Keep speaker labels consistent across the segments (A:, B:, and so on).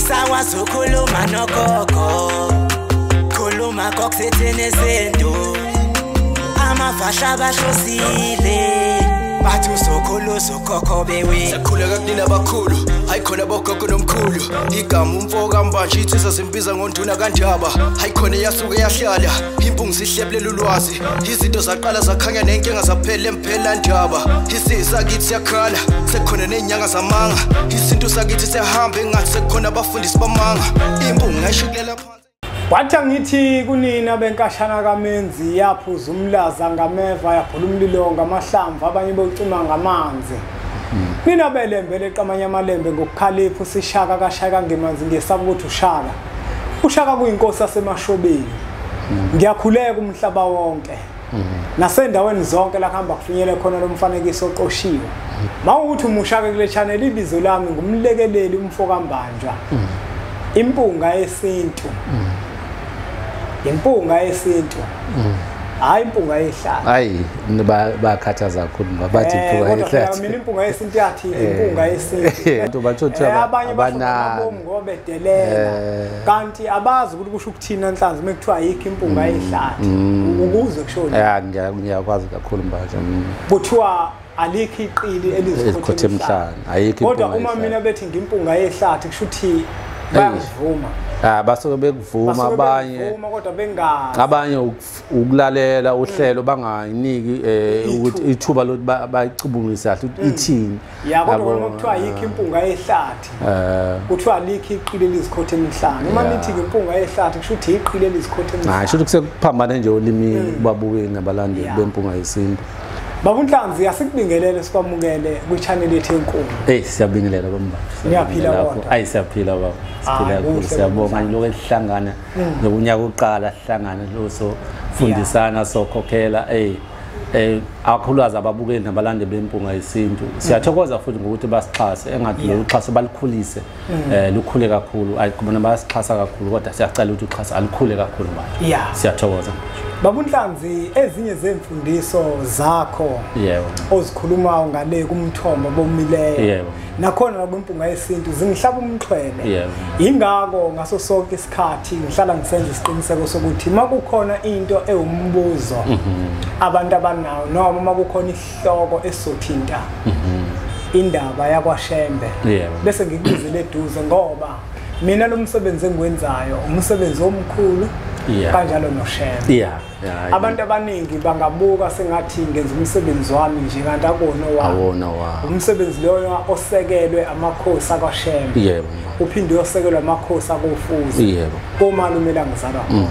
A: Usakwazi ukukhuluma nogogo, khuluma kokusethene zinto, amavasha abahlosile. Bathu sokhuluza ukhokho bewe.
B: Sakhuleka kunina abakhulu, hayi khona bogogo nomkhulu. Igama umfoka mbanje itsizwa simbiza ngonduna kanjaba. Hayi khona yasuke yahlala, impungu sihlephlela ulwazi. Izinto zaqala zakhanya nenkinga zaphela emphela njaba. Isisa kithi siyakhala, sekukhona nenyanga zamanga. Izinto sakithi siyahamba engathi sekukhona abafundisi bamanga. Impungu ngayishikelela phansi.
C: Wathi ngithi kunina benkashana kaMenzi yaphuza umlaza ngameva yaphula umlilo ngamahlamvu abanye bocima ngamanzi. Nina belembele eqamanya amalembe ngokukhalipha usishaka kashaka ngemanzi ngesaba ukuthi ushaka. Ushaka kuyinkosi yasemashobeni. Ngiyakhuleka umhlaba wonke. Nasendaweni zonke la kuhamba kufinyele khona lo mfanekiso oqoshiwe. Mawukuthi umushaka kule channel ibizo lami ngumlekeleli umfoka mbanja. Impunga yesintu. Impunga yesintu. Hayi impunga yehlala.
D: Hayi bakhathaza kakhulu bathi impunga yehlala.
C: Mina impunga yesintu yathi impunga yesintu.
D: Abantu bathothi abana
C: ngobedelela. Kanti abazi ukuthi kusho ukuthina nhlanzi mekuthiwa ayikho impunga yehlala. Ukuze kushona.
D: Ngiyakwazi kakhulu manje.
C: Kuthiwa alikho iqili
D: elizikhothe emhlanje. Ayikho impunga.
C: Kodwa uma mina bethi ngimpunga yehlathi kusho ukuthi bayangivuma.
D: Basuke bekuvuma abanye
C: kodwa bengazi
D: abanye ukulalela uhlelo bangayiniki ukuthi ithuba lokuthi bayicubungise kahle ithini
C: yabo kodwa kuthiwa ayikho impunga yehlathi kuthiwa alikho iqili elizikhothe emhlanje uma nithi impunga yehlathi kusho ukuthi iqili elizikhothe emhlanje
D: hayi kusho ukuthi sekuphambane nje ulimi babukeni nabalandeli bempunga yesintu.
C: Baba uNhlanzi asikubingelele sikwamukele kwi channel yethu enkulu.
D: Siyabingelela bamba.
C: Niyaphila kodwa.
D: Hayi siyaphila baba. Siphila kakhulu siyabonga lokho esihlangana nokunyaka uqala sihlangana lo so fundisana sokhokhela akhulazi ababukeli nabalandeli bempunga yesintu. Siyathokoza futhi ngokuthi basixhase engathi lo uxhaso balikhulise lukhule kakhulu ayikubona basixhasa kakhulu kodwa siyacela ukuthi uxhaso alikhule kakhulu manje. Siyathokoza.
C: Baba uNhlanzi ezinye zemfundiso zakho ozikhuluma ngale kumthombo bomileyo nakhona kwimpunga yesintu zingihlaba umxhwele ingako ngaso sonke isikhathi ngihlala ngisenza isiqiniseko sokuthi makukhona into ewumbuzo abantu abanawo noma makukhona ihloko esothinta indaba yakwaShembe bese ngikuzile eduze ngoba mina lo msebenzi engwenzayo umsebenzi omkhulu kanjalo noShembe. Abantu abaningi bangabuka sengathi ngenza umsebenzi wami nje kanti akona wawo. Umsebenzi lo osekelwe amakhosi akwaShembe. Uphinde uyosekelwa amakhosi akofuzi. Komalume la ngizalwa khona.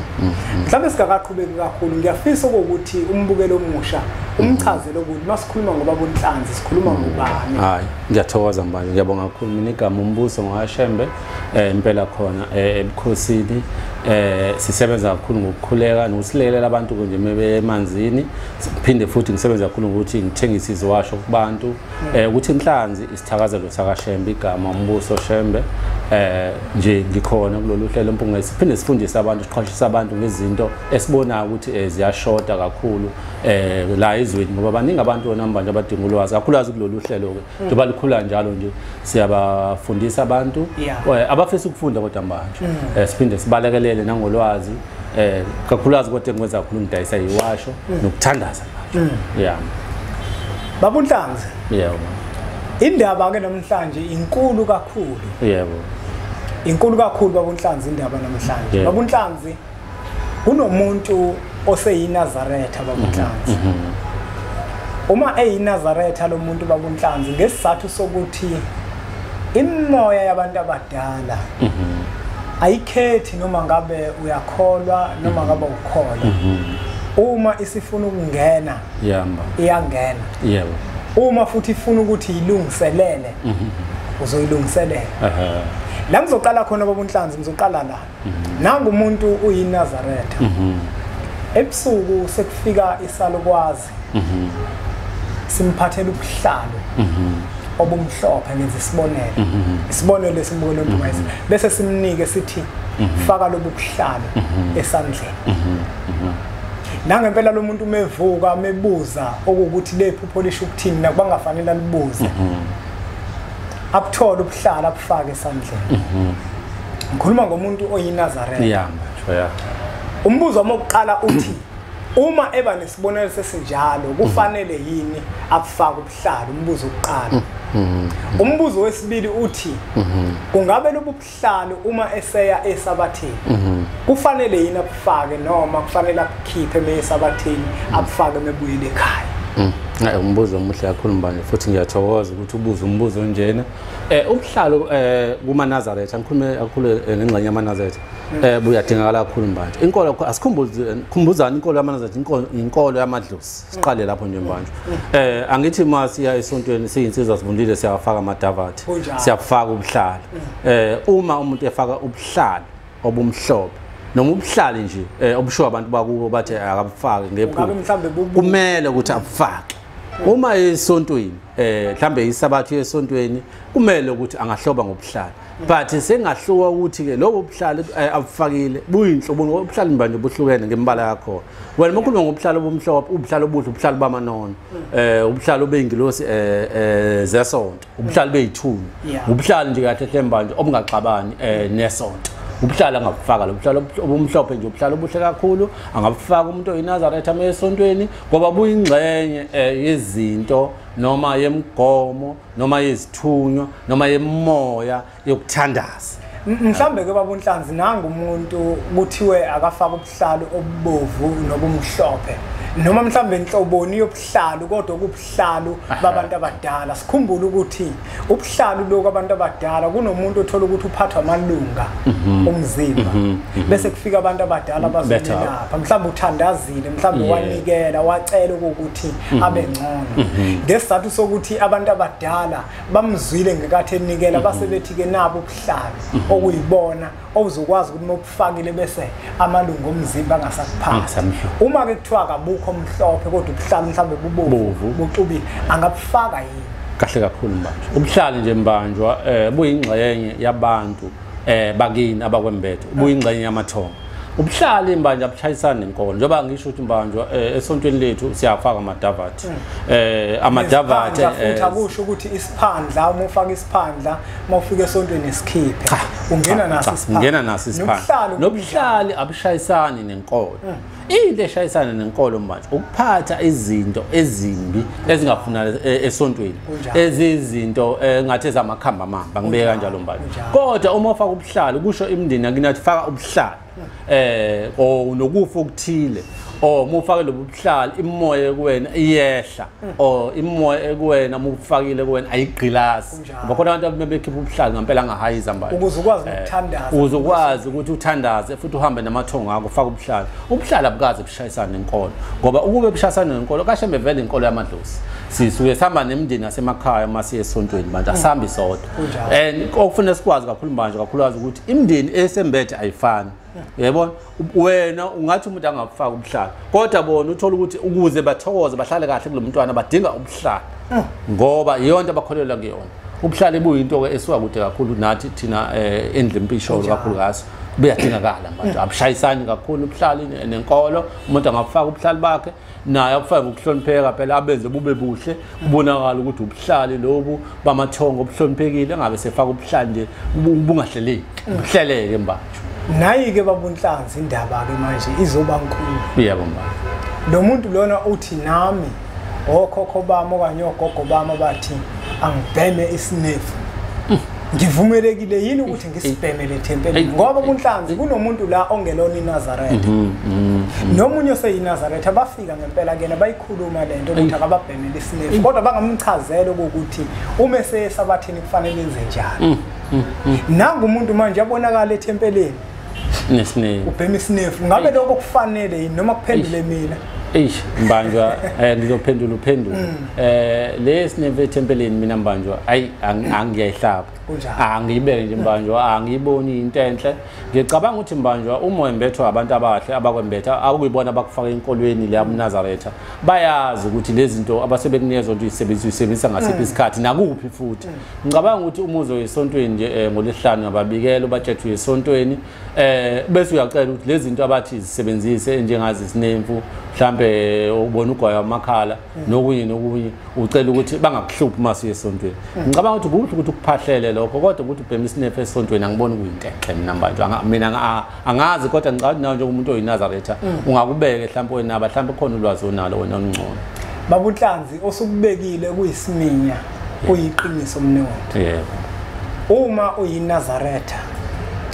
C: Mhlawumbe singakaqhubeki kakhulu ngiyafisa ukuthi umbukelo omusha umchazele ukuthi masikhuluma ngobaba uNhlanzi sikhuluma ngobani.
D: Hayi ngiyathokoza manje ngiyabonga kakhulu mina igama umbuso ngwaShembe impela khona ebukhosini sisebenza kakhulu ngokukhuleka nokusilekelela abantu nje mebe emanzini siphinde futhi ngisebenza kakhulu ukuthi ngithengise iziwasho kubantu ukuthi Nhlanzi isithakazelo sakaShembe igama umbuso Shembe nje ngikhona kulolu hlelo empunga siphinde sifundise abantu siqhwashisa abantu ngezinto esibona ukuthi ziyashoda kakhulu la ezweni ngoba baningi abantu onambanje abadinga ulwazi kakhulukazi kulolu hlelo ke njengoba likhula njalo nje siyabafundisa abantu abafisa ukufunda kodwa manje siphinde sibalekelele nangolwazi kakhulukazi kodwa engikwenza kakhulu ngidayisa iwasho nokuthandaza manje
C: Baba uNhlanzi indaba ke namhlanje inkulu kakhulu inkulu kakhulu Baba uNhlanzi indaba namhlanje Baba uNhlanzi kunomuntu oseyinazaretha Baba uNhlanzi uma eyinazaretha lo muntu Baba uNhlanzi ngesizathu sokuthi imimoya yabantu abadala ayikhethi noma ngabe uyakholwa noma ngabe ukholwa uma isifuna ukungena iyangena uma futhi ifuna ukuthi ilungiselele uzoyilungiselela la ngizoqala khona Baba uNhlanzi ngizoqala la nangu umuntu uyinazaretha ebusuku sekufika isalukwazi simphathela ubuhlalo obumhlophe ngenza isibonelo isibonelo esimbukelo mpumezi bese simnike sithi faka lobu buhlalo esandleni nangempela lo muntu mevuka mebuza okuthi lephupho lisho ukuthini nakubangafanele alibuze abuthola ubuhlalo abufake esandleni ngikhuluma ngomuntu oyinazaretha
D: yeah
C: umbuzo wami wokuqala uthi uma eba nesibonelo sesinjalo kufanele yini afake ubuhlalo umbuzo wokuqala umbuzo wesibili uthi kungabe lobu buhlalo uma eseya esabathini kufanele yini abufake noma kufanele akukhiphe esabathini abufake mebuyele ekhaya
D: umbuzo omuhle kakhulu mbanje futhi ngiyathokoza ukuthi ubuze umbuzo onjena ubuhlalo kuma Nazaretha ngikhulume kakhulu ngengxenye yamaNazaretha buyadingakala kakhulu mbanje inkolo asikhumbuzana inkolo yamaNazaretha inkolo yamadlozi siqale lapho nje mbanje angithi masiya esontweni siyinsizwa sivundile siyafaka amadavathi siyafaka ubuhlalo uma umuntu efaka ubuhlalo obumhlophe noma ubuhlali nje obusho abantu bakubo bathi akabufake ngephupho kumele ukuthi abufake uma esontweni mhlambe isabathu yesontweni kumele ukuthi angahloba ngobuhlali but sengahluka ukuthi ke lobo buhlali abufakile buyinhlobo ngobuhlali mbanje buhlukene ngembala yakho wena makhuluma ngobuhlali obumhlophe ubuhlali obuhle ubuhlali bamanono ubuhlali obeyingilosi zesonto ubuhlali beyithuni ubuhlali nje kahle hle mbanje obungaxabani nesonto ubuhlala angabufaka lo buhlala obumhlophe nje ubuhlala obuhle kakhulu angabufaka umuntu oyinazaretha esontweni ngoba buyingxenye yezinto noma yemgomo noma yezithunywa noma yemoya yokuthandaza
C: mhlambe ke baba uNhlanzi nanga umuntu kuthiwe akafaka ubuhlalo obubovu nobumhlophe noma mhlambe inhloboni yobuhlalo kodwa kubuhlalo babantu abadala sikhumbule ukuthi ubuhlalo lokho abantu abadala kunomuntu othola ukuthi uphathwa amalunga omzimba bese kufika abantu abadala bazolapha mhlambe uthandazile mhlambe wanikela wacela ukuthi abe ngcono ngesizathu sokuthi abantu abadala bamzwile ngekathi enikela basebethi ke nabo ubuhlalo okuyibona ozokwazi ukuthi mobufakile bese amalunga omzimba angasakuphasa uma ke kuthiwa kabukho omhlophe kodwa ubuhlalo mhlambe bubovu buxubile angabufaka yini
D: kahle kakhulu manje ubuhlalo nje mbanjwa buyingxenye yabantu bakini abakwembethe buyingxenye yamathongo ubuhlali manje abushayisana nenkolo njengoba ngisho ukuthi mbanjwa esontweni lethu siyafaka amadavathi amadavathi
C: futhi akusho ukuthi isiphandla uma ufaka isiphandla mawufika esontweni isikhiphe ungena naso isiphandla
D: nobuhlali abushayisani nenkolo into eshayisana nenkolo manje ukuphatha izinto ezimbi ezingafuna esontweni ezizinto ngathi ezamakhamba amamba ngibeke kanjalo manje kodwa uma ufaka ubuhlali kusho imindeni akinathi faka ubuhlali nokufa okuthile uma ufake lobu buhlali imoya kuwena iyehla imoya kuwena uma ufakile kuwena ayigqilazi ngoba khona abantu bebekhipha ubuhlali ngempela angahayiza manje
C: ukuze ukwazi ukuthandaza
D: uzokwazi ukuthi uthandaze futhi uhambe namathongo akho ufaka ubuhlali abukaze bushayisana nenkolo ngoba ukube bushayisana nenkolo kwaShembe vele inkolo yamadlozi sisuke sihamba nemindeni nasemakhaya masiye esontweni manje asambi sodwa and okufanele sikwazi kakhulu manje kakhulukazi ukuthi imindeni esembethe ayifani yabona wena ungathi umuntu angafaka ubuhlalo kodwa bona uthola ukuthi ukuze bathokoze bahlale kahle kulo mntwana badinga ubuhlalo ngoba iyonto abakholelwa kuyona ubuhlalo buyinto ke esuka kude kakhulu nathi thina endle impisholo kakhulu ngaso buyadingakala manje abushayisani kakhulu ubuhlalo nenkolo umuntu angafaka ubuhlalo bakhe naye akufake ukuhlonipheka phela abenze bube buhle kubonakala ukuthi ubuhlali lobu bamathongo obuhloniphekile engabe sefaka ubuhlali nje bungahleleki buhleleke manje
C: nayi ke baba uNhlanzi indaba ke manje izoba nkulu
D: yebo mba
C: lo muntu lona uthi nami okhokho bami okanye ogogo bami bathi angibheme isinefu ngivumelekile yini ukuthi ngisibhemele ethempelini ngoba baba uNhlanzi kunomuntu la ongelona iNazaretha nomunye oseyinazaretha bafika ngempela kena bayikhuluma lento ukuthi akababhemele isinefu kodwa bangamchazela ukuthi uma esesabathini kufanele enze njani nanga umuntu manje yabonakala ethempelini
D: nesinefu
C: ubhema isinefu ngabe lokho kufanele yini noma kuphendule mina
D: mbanjwa ngizophendula uphendula lesinefu ethempelini mina mbanjwa angiyayihlaba angiyibeke nje mbanjwa angiyiboni into enhle ngicabanga ukuthi mbanjwa uma wembethwa abantu abahle abakwembetha akuyibona abakufaka enkolweni le yaMnazaretha bayazi ukuthi lezi zinto abasebekunikeza nje isebenzisa ngasiphi isikhathi nakuphi futhi ngicabanga ukuthi umuzo wesontweni nje ngolesihlanu ababikela ubatshethu wesontweni bese uyacela ukuthi lezi zinto abathi zisebenzise njengazi Isinemfu mhlambe mhlambe ubona ugwaya amakhala nokunye ucela ukuthi bangakuhluphi mase esontweni ngicabanga ukuthi kuhle ukuthi ukuphahlele lokho kodwa ukuthi ubhema isinefu esontweni angiboni kuyintekhle mina manje mina angazi kodwa ngicabanga nawe njengomuntu oyinazaretha ungakubeke mhlambe wenaba mhlambe khona ulwazi onalo wena ongcono
C: babuhlanzi osukubekile kuyisiminya kuyiqiniso mnewethu uma uyinazaretha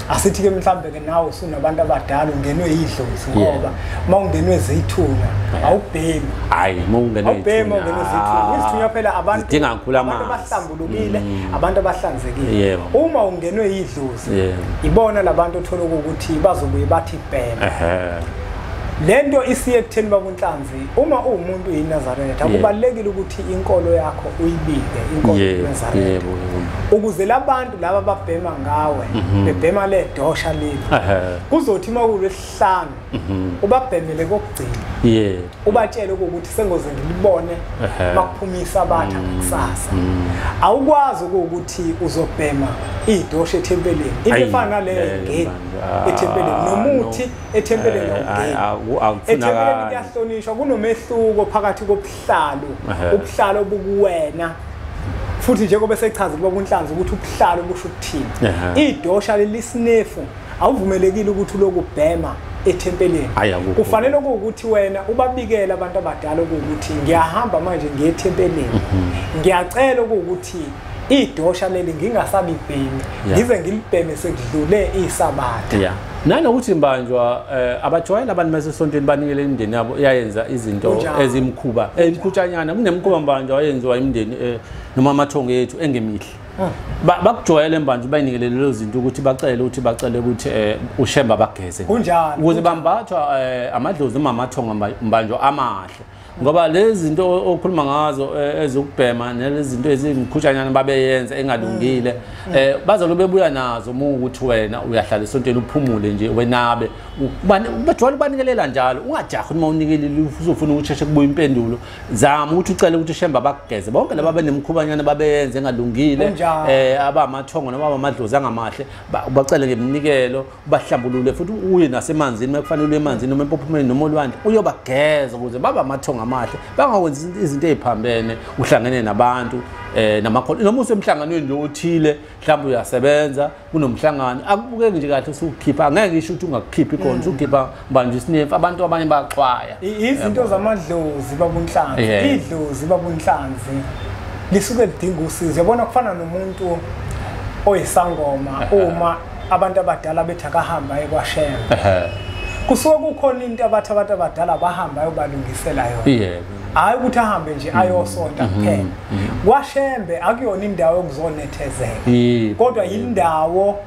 C: asithi ke mhlambe ke nawe usunabantu abadala ungenwe idlozi ngoba mawungenwe zeyithuna awubhemi
D: hayi mawungenwe
C: zeyithuna isithunya phela abantu
D: dinga kakhulu amanzi
C: abahlambulukile abantu abahlanzekile uma ungenwe idlozi ibona labantu othola ukuthi bazobuye bathi bhema lento isiye ekutheni babunhlanzi uma umuntu uyinazaretha kubalekile ukuthi inkolo yakho uyibike inkolo yenazaretha ukuze labantu laba babhema ngawe bebhema le dosha leli kuzothi makulo esihlanu ubabhemele kokugcina ubatshele ukuthi sengoze ngilibone makuphumisa abatha kusasa awukwazi ukuthi uzobhema idosha ethempeleni into efana naleyo ngeke ethempeleni nomuthi ethempeleni ethempeleni kuyahlonishwa kunomehluko phakathi kobuhlalo ubuhlalo obukuwena futhi njengoba sechaza babunhlanzi ukuthi ubuhlalo busho ukuthini idosha lelisinefu awuvumelekile ukuthi lokubhema ethempeleni kufanele ukuthi wena ubabikele abantu abadala ukuthi ngiyahamba manje ngiye ethempeleni ngiyacela ukuthi idosha leli ngingasabibhemi ngize ngilibheme sekudlule isabatha
D: nanokuthi mbanjwa abajwayela abantu masesontweni banikele imindeni yabo yayenza izinto ezimkhuba emkhutshanyana kunemkhuba mbanjwa wayenziwa imindeni noma amathongo ethu engemihle bakujwayele mbanjwa bayinikele lezo zinto ukuthi bacele ukuthi uShembe abageze
C: kunjalo
D: ukuze bambathwa amadlozi noma amathongo mbanjwa amahle ngoba lezi zinto okhuluma ngazo ezokubhema nalezi zinto ezimkhutshanyana babeyenza engalungile bazobe bebuya nazo ukuthi wena uyahlala esontweni uphumule nje wenabe bajwayele banikelela njalo ungajahi uma unikelile uzofuna ukusheshe kubuya impendulo zama ukuthi ucele ukuthi uShembe abageze bonke laba benemkhubanyana babeyenza engalungile abamathongo noma abamadlozi angamahle bacele ngemnikelo bahlambulule futhi uye nasemanzini mekufanele uye emanzini noma empophumeni noma olwandle uyobageza ukuze baba amathongo amahle bangawenzi izinto eziphambene uhlangene nabantu namakholo noma usemhlanganweni nje othile mhlawumbe uyasebenza kunomhlangano akubukeki nje kahle usukhipha ngeke isho ukuthi ungakukhiphi khona usukhipha manje isinefu abantu abanye baxwaya
C: izinto zamadlozi babunhlanzi idlozi babunhlanzi lisuke lidinga usizo yabona kufana nomuntu oyisangoma uma abantu abadala bethi akahamba kwaShembe kusuke kukhona into abantu abadala bahamba ayobalungisela yona hayi ukuthi ahambe nje ayosonta kuphela kwaShembe akuyona indawo yokuzonethezeka kodwa yindawo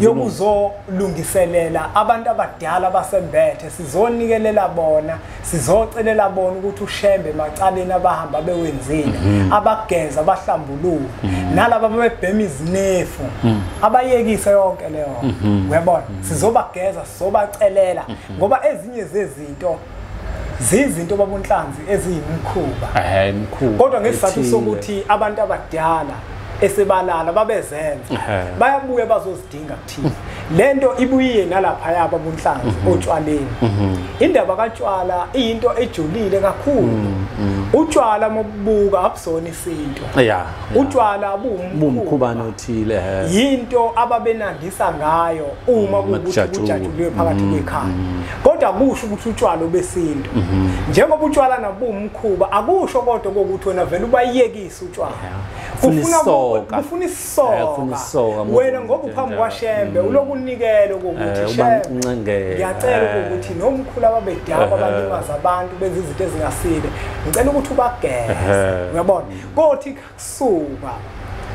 C: yokuzolungiselela abantu abadala abasembethe sizonikelela bona sizocelela bona ukuthi uShembe macaleni abahamba bewenzile abageza abahlambuluka nalabo bebhema izinefu abayekise yonke leyo uyabona sizobageza sizobacelela ngoba ezinye zezinto zizinto babunhlanzi eziyimkhuba kodwa ngesizathu sokuthi abantu abadala esebalala babezenza bayabuye bazozidinga kuthini lento ibuye nalapha yabo abunhlanzi otshwaleni indaba kaTshwala into ejulile kakhulu utshwala mobubuka abusona isinto utshwala
D: bumkhuba nothile
C: yinto ababenandisa ngayo uma kuthi kujatshulwe phakathi kwekhaya kodwa kusho ukuthi utshwala obesinto njengoba utshwala nabumkhuba akusho kodwa ukuthi wena vele ubayekisa utshwala ufuna isoka wena ngoba uphambi kwaShembe ulokunikela ukuthi Shembe ngiyacela ukuthi nomkhulu ababedala abalimaza abantu benza izinto ezingasile ngicela ukuthi ubageze uyabona kothi kusuka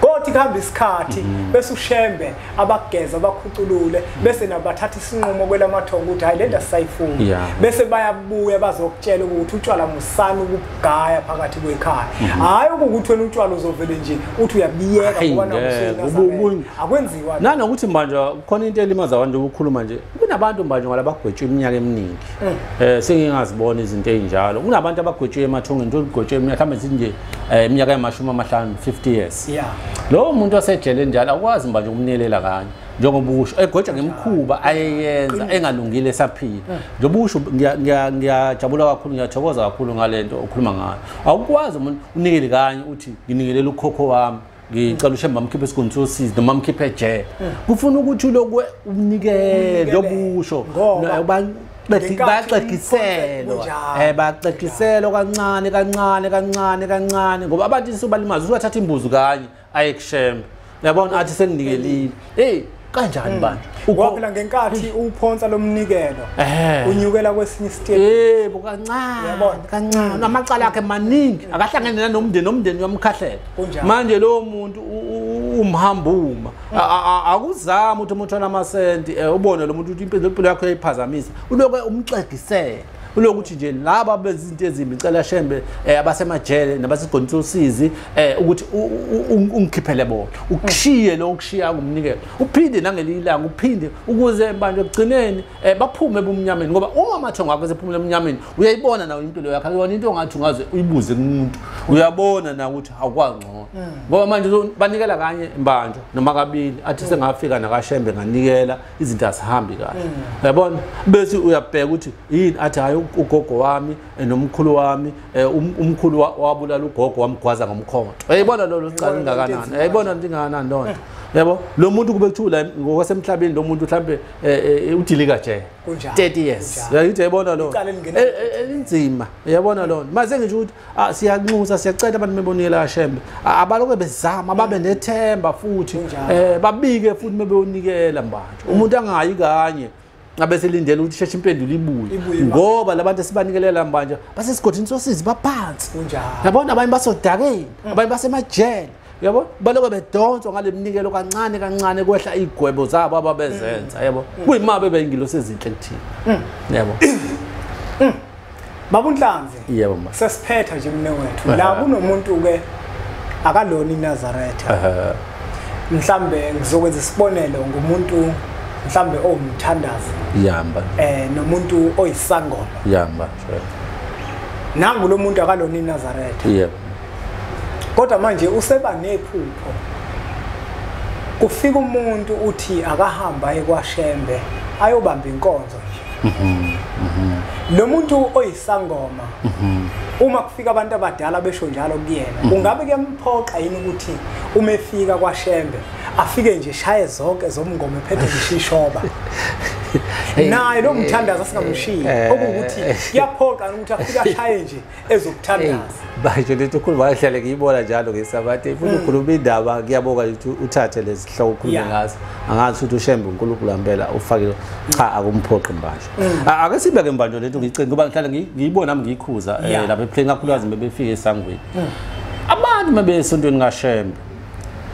C: kothi kuhamba isikhathi bese uShembe abageza bakhuculule bese nabathatha isinqumo kwelamathongo ukuthi hayi lento asayifuna bese bayabuya bazokutshela ukuthi utshwala musana ukugaya phakathi kwekhaya hayi ukuthi wena utshwala uzovele nje uthi uyabiyeka ngoba nakusona akwenziwa
D: nanokuthi manje khona into elimaza abantu ukukhuluma nje kunabantu manje ngalabagwetshwe iminyaka eminingi sengingazibona izinto ezinjalo kunabantu abagwetshwe emathongeni nje ugwetshwe iminyaka mhlawumbe nje iminyaka yamashumi amahlanu 50 years lo muntu osejele njalo akwazi manje ukumnelela kanye njengoba usho egoja ngemkhuba ayeyenza engalungile esaphila njengoba usho ngiyajabula kakhulu ngiyathokoza kakhulu ngalento okhuluma ngayo awukwazi umuntu unikele kanye uthi nginikelela ukhokho wami ngicela uShembe amkhiphe isiguntsosizi noma amkhiphe ejele kufuna ukuthi lokho unikele lobusho bayaxegiselwa kancane ngoba abantu isubalimaza usathatha imbuzi kanye aye kuShembe yabona athi senginikelile kanjani bani
C: waphela ngenkathi uphonsa lomnikelo unyukela kwesinye isitepe
D: kancane amacala akhe maningi akahlangene nomndeni yomkhahlela manje lo muntu umhambuma akuzama ukuthi umuntu onamasenti ubone lo muntu ukuthi impilo yakhe yayiphazamisa uloke umxegisele ulokuthi nje laba bezinto ezimbi icela Shembe abasemajele nabasigontsosizi ukuthi ungikhiphele bona ukushiye lo ukushiya kumnikelo uphinde nangelilanga uphinde ukuze manje ekugcineni baphume ebumnyameni ngoba uma amathongo akho sephumule emnyameni uyayibona nawe impilo yakhe akuyona into ongathi ungaze uyibuze kumuntu uyabona na ukuthi awukwazi ngcono ngoba manje banikela kanye imbanjwa noma kabili athi sengafika nakaShembe nganikela izinto azihambi kahle uyabona bese uyabheka ukuthi yini athi hayi ugogo wami nomkhulu wami umkhulu wabulala ugogo wamgwaza ngomkhonto uyayibona lo sicala ingakanani uyayibona ndingakanani lonto yabo lo muntu kube kuthula ngokwasemhlabeni lo muntu mhlambe udilika nje 30 years uyayibona lo inzima uyabona lo mase ngisho ukuthi siyanxusa siyacela abantu mebonile kaShembe abaloke bezama ababe nethemba futhi babike futhi mebeyonikela manje umuntu angayi kanye ngabe selindele ukuthi sheshe impendulo ibuye ngoba labantu esibanikelela manje basesigodini sosizi baphansi yabona abanye basodakeni abanye basemajele yabo baloke bedonswa ngalemnikelo kancane kwehla igwebo zabo ababezenza yabo kuyimabe beyingilo ezinhle kuthina yabo
C: babunhlanzi
D: yebo ma
C: sesiphetha nje mne wethu la kunomuntu ke akalona iNazaretha mhlambe ngizokwenza isibonelo ngumuntu mhlambe owumthandazi
D: yamba
C: nomuntu oyisangoma
D: yamba
C: nangu lo muntu akalona iNazaretha
D: yebo
C: kodwa manje useba nephupho kufika umuntu uthi akahamba kwaShembe ayobamba inkonzo nje lo muntu oyisangoma uma kufika abantu abadala besho njalo kuyena ungabe kuyemphoqa yini ukuthi uma efika kwaShembe afike nje shaye zonke zomngoma ephethe ishishoba naye lo mthandazi asingamshiyi okuthi kuyaphoqa ukuthi afike ashaye nje ezokuthandaza
D: baje lethi ukhuluma kahle ngiyibona njalo ngesabathe ifuna ukukhuluma indaba kuyaboka ukuthi uthathe lezi hloko ukhulume ngazo angazi ukuthi uShembe uNkulunkulu ampela ufakile cha akumphoqi manje ake sibeke mbanjwa lento ngiyicinga ngoba ngihlala ngiyibona nami ngiyikhuza lapha epheni kakhulukazi bebefika esangweni abantu mabesontweni kaShembe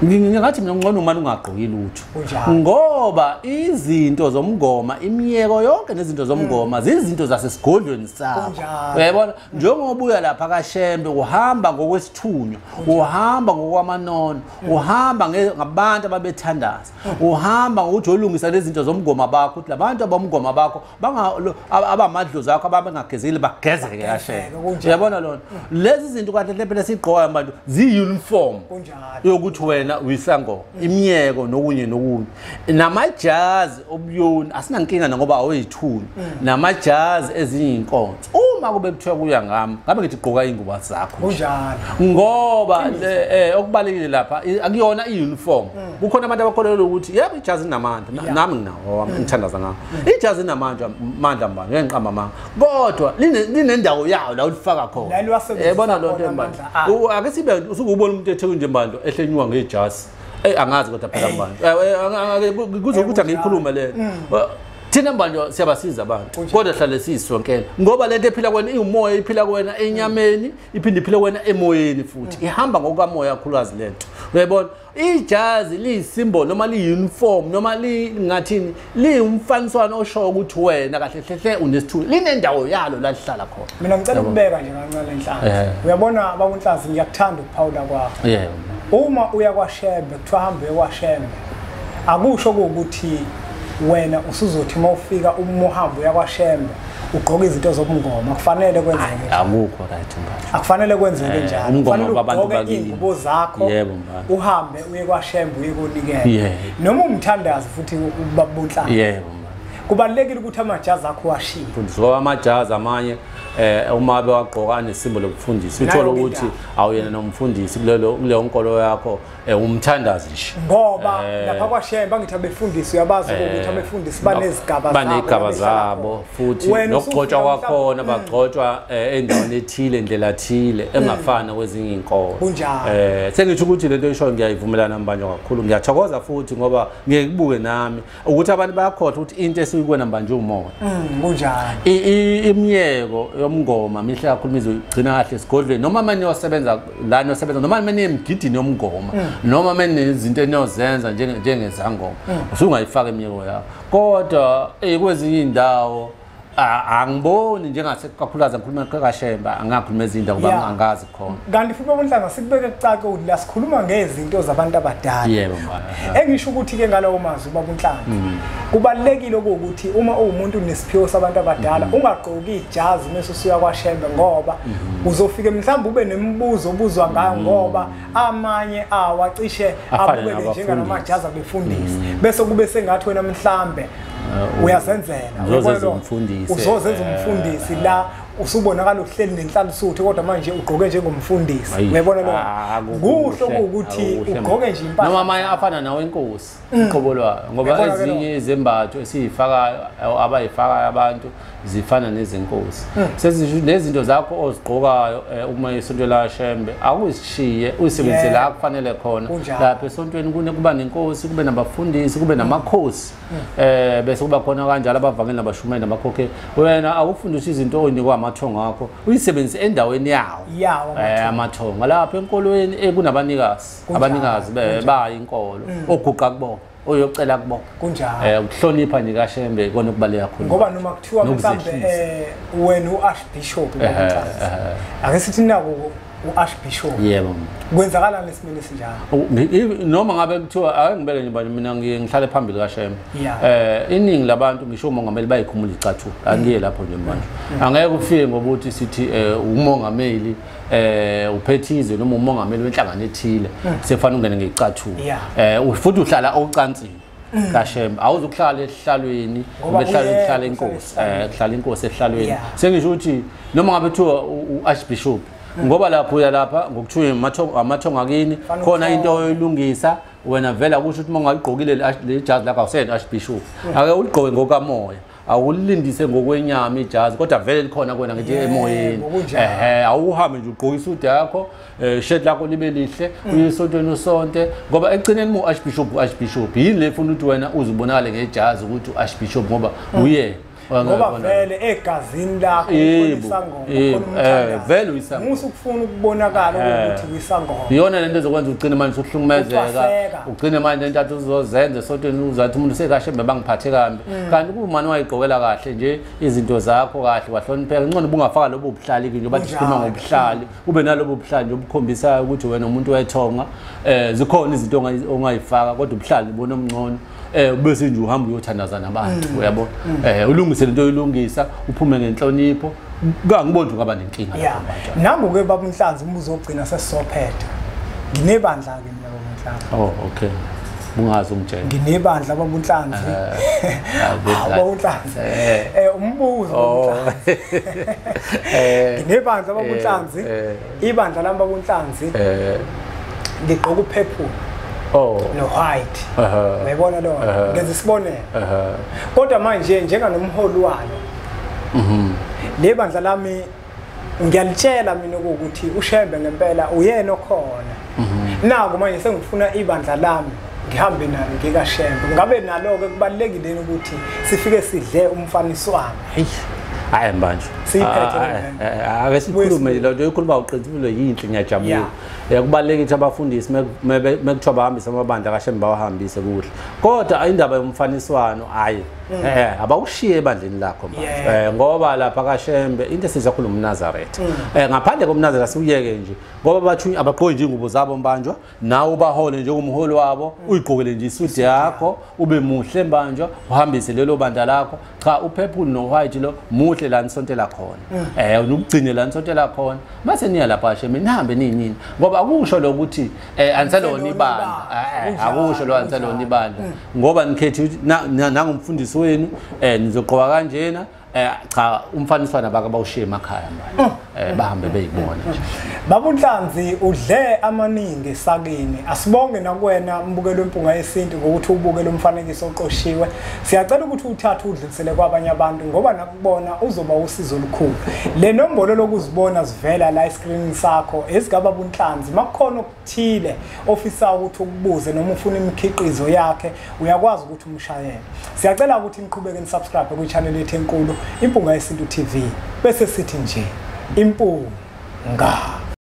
D: ngingathi mina ngcono uma ungagqoki lutho ngoba izinto zomngoma imiyeko yonke nezinto zomngoma zizinto zasesigodlweni sakho uyabona njengoba uya lapha kaShembe uhamba ngokwesithunywa uhamba ngokwamanono uhamba ngabantu ababethandaza uhamba ngokuthi olungisa lezi zinto zomngoma bakho ukuthi labantu abamngoma bakho abamadlozi akho ababengagezile bagezeke kaShembe uyabona lona lezi zinto kanti phela sigqoka abantu ziuniform yokuthi wena uyisango imiyeko nokunye namajazi obuyoni asinankinga ngoba awuyithuni namajazi ezinyinkonzo uma kube kuthiwa kuya ngami ngabe ngithi gqoka ingubo zakho
C: kunjalo
D: ngoba okubalekile lapha akuyona iuniform kukhona abantu abakholelwa ukuthi yebo ijazi linamandla nami nginawo ngithandaza ngakho ijazi linamandla mbani ngiqamba manga kodwa linendawo yawo la ulifaka khona yabona lonto embandla ake sibe usukubona umuntu ethe nje mbandlo ehlenywa ngejazi angazi kodwa phela mbandlo kuzokuthi angiyikhuluma le thina mbandlo siyabasiza abantu kodwa hlale sisonkela ngoba lento ephila kwena iumoya iphila kwena enyameni iphinde iphile kwena emoyeni futhi ihamba ngokamoya kakhulukazi lento uyabona ijazi liyisymbol noma liuniform noma lingathini liumfaniswano osho ukuthi wena kahle hle unesithuli linendawo yalo la lihlala khona
C: mina ngicela ukubeka nje kancane enhlanga uyabona ababunhlazi ngiyakuthanda ukuphawula kwakho uma uya kwaShembe kuthiwa hambe kwaShembe akusho ukuthi wena usuzothi mawufika umuhambo yakwaShembe ugqoka izinto zobungoma kufanele kwenzeke
D: akukho right manje
C: akufanele kwenzeke njalo
D: umngoma wabantu bakini
C: ingubo zakho
D: yebo manje
C: uhambe uye kwaShembe uye konikela noma umthandazi futhi ubabunhla
D: yebo
C: kubalekile ukuthi amajazi akho washiye
D: ngoba amajazi amanye uma bewagqoka nesimbolo lokufundisa uthola ukuthi awuyena nomfundisi kuleyo nkolo yakho umthandazi nje
C: ngoba lapha kwaShembe bangithi abefundisi uyabazi ukuthi abefundisi
D: banezigaba zabo futhi nokugcotshwa kwakhona bagcotshwa endaweni ethile indlela ethile engafana kwezinye inkolo sengithi ukuthi lento esho ngiyayivumelana manje kakhulu ngiyathokoza futhi ngoba ngeke kubuke nami ukuthi abantu bayakhohlwa ukuthi into esikuwena manje umoya
C: kunjani
D: imiyeko yomngoma mihle kakhulu mizogcina kahle esigodlweni noma manje uyosebenza la nosebenza noma manje emgidini yomngoma noma manje izinto eniyozenza njengezangoma usungayifaka imiyeko yakho kodwa kwezinye indawo angiboni njengase kakhulukazi ngikhuluma kwaShembe angakhuluma izinto ngoba angazi khona
C: kanti futhi bonhlanga sikubeke kucace ukuthi la sikhuluma ngezinto zabantu abadala
D: yebo
C: engisho ukuthi ke ngalawo mazwi babunhlanga kubalekile ukuthi uma uwumuntu unesiphiwo sabantu abadala ungaqoki ijazi mase usuya kwaShembe ngoba uzofika mhlawumbe ube nemibuzo obuzwa ngayo ngoba amanye awacishe abukele njenganamajazi abefundisi bese kube sengathi wena mhlawumbe uyazenzela
D: uzozenza umfundisi
C: la usubonakala uhleli nenhlalo suthi kodwa manje ugqoke njengomfundisi uyabona lo kuhle ukuthi ugqoke nje impahla
D: noma manje afana nawe inkosi uqobolwayo ngoba ezinye izembatho esizifakayo abayifakayo abantu zifana nezenkosi sezinto zakho ozigqokayo uma isonto laShembe akuzishiye uyisebenzise la kufanele khona lapha esontweni kuba nenkosi kube nabafundisi kube namakhosi bese kuba khona kanjalo abavangeli nabashumeli namakhokheli wena awufundiswa izinto oyinikwa amathongo akho uyisebenzise endaweni yawo amathongo lapha enkolweni kunabanikazi bayinkolo oguqa kubona oyocela kubona
C: kunjalo
D: ukuhlonipha nje kaShembe kona okubaleka khona
C: ngoba noma kuthiwa mhlambe wena uArchbishop ake sithi nako uArchbishop
D: yebo
C: kwenzakalani lesimene esinjalo
D: noma ngabe kuthiwa ake ngibeke nje mina ngihlale phambili kaShembe iningi labantu ngisho umongameli bayikhumula icathulo angiye lapho nje manje angeke ufike ngokuthi sithi umongameli uphethize noma umongameli wenhlangano ethile sefana ungene ngecathulo futhi uhlala ocansini kaShembe awuzukuhlala ehlalweni ubehlala inkosi kuhlala inkosi ehlalweni sengisho ukuthi noma ngabe kuthiwa uArchbishop ngoba lapho uyalapha ngokuthiwa amathongo akini khona into oyilungisa wena vela kusho ukuthi mongayigqokile le jazi lakho awusena Archbishop ake uligqoke ngokamoya awulindise ngokwenyama ijazi kodwa vele likhona kuwena ngithi emoyeni awuhambe nje ugqoka isudu yakho shirt lakho libe lihle uyisontweni usonte ngoba egcineni uArchbishop yini le ufuna ukuthi wena uzubonakale ngejazi ukuthi uArchbishop ngoba uye
C: ngoba vele egazini lakho isangoma
D: vele uyisangoma
C: musu ukufuna ukubonakala ukuthi uyisangoma
D: iyona lento ezokwenza ugcine manje usuhlukumezeka ugcine manje intathu uzozenza esontweni uzathi umuntu sekaShembe bangiphathe kambi kanti kumani wayigqokela kahle nje izinto zakho kahle wahlonipheka ngcono bungafaka lobo ubuhlali nje bathi sikhuluma ngobuhlali ube nalobo ubuhlali nje obukhombisayo ukuthi wena umuntu wethonga zikhona izinto ongayifaka kodwa ubuhlali ubona omngcono bese nje uhamba uyothandaza nabantu uyabona ulungise lento oyilungisa uphume ngenhlonipho ngangibona ngaba nenkinga lapho
C: nangoke babunhlanzi umbuzo ogcina sesizophetha nginebandla ke mina babunhlanzi
D: okay bungazi umtshela
C: nginebandla babunhlanzi babunhlanzi umbuzo babunhlanzi nginebandla babunhlanzi ibandla lami babunhlanzi ngigqoka uphephula no white uyabona lo ngenza isibonelo kodwa manje njenganomholi walo le bandla lami ngiyalitshela mina ukuthi uShembe ngempela uyena okhona nako manje sengifuna ibandla lami ngihambe nalo ngikaShembe ngabe nalo ke kubalekile ukuthi sifike sidle umfaniswano
D: hayi manje ake sikhulume lo nto ikhuluma uqinisiso yinhle ngiyajabula kubaleka ukuthi abafundisi mekuthiwa bahambisa amabandla kaShembe bawahambise kuhle kodwa indaba yomfaniswano hayi abawushiye ebandleni lakho manje ngoba lapha kwaShembe into esizakhuluma uNazaretha ngaphandle komNazaretha siyeke nje ngoba bathu abaqoki nje ingubo zabo mbanjwa nawe ubahole njengomholi wabo uyigqokele nje isuti yakho ube muhle mbanjwa uhambise lelo banda lakho cha upurple no white lo muhle la nisontela khona unukugcine la nisontela khona base niya lapha kwaShembe nihambe nini ngoba akusho lokuthi anselona ibanda akusho lo anselona ibanda ngoba nikhethi nangumfundisi wenu nizogqoka kanjena cha umfaniswana bakabawushiye emakhaya manje bahambe beyibona nje
C: babuNhlanzi udle amaningi sakini asibonge nakwena mbukelo wempunga yesintu ngokuthi ubukele umfanekiso oqoshiwe siyacela ukuthi uthathe udlulisele kwabanye abantu ngoba nakubona uzoba usizo olukhulu le nombolo lokuzibona sivela la screen sakho esigaba buNhlanzi makukhona okuthile ofisa ukuthi ukubuze noma ufuna imikhiqizo yakhe uyakwazi ukuthi umshayele siyacela ukuthi niqhubeke nisubscribe ku channel yethu enkulu Impunga Yesintu TV bese sithi nje impunga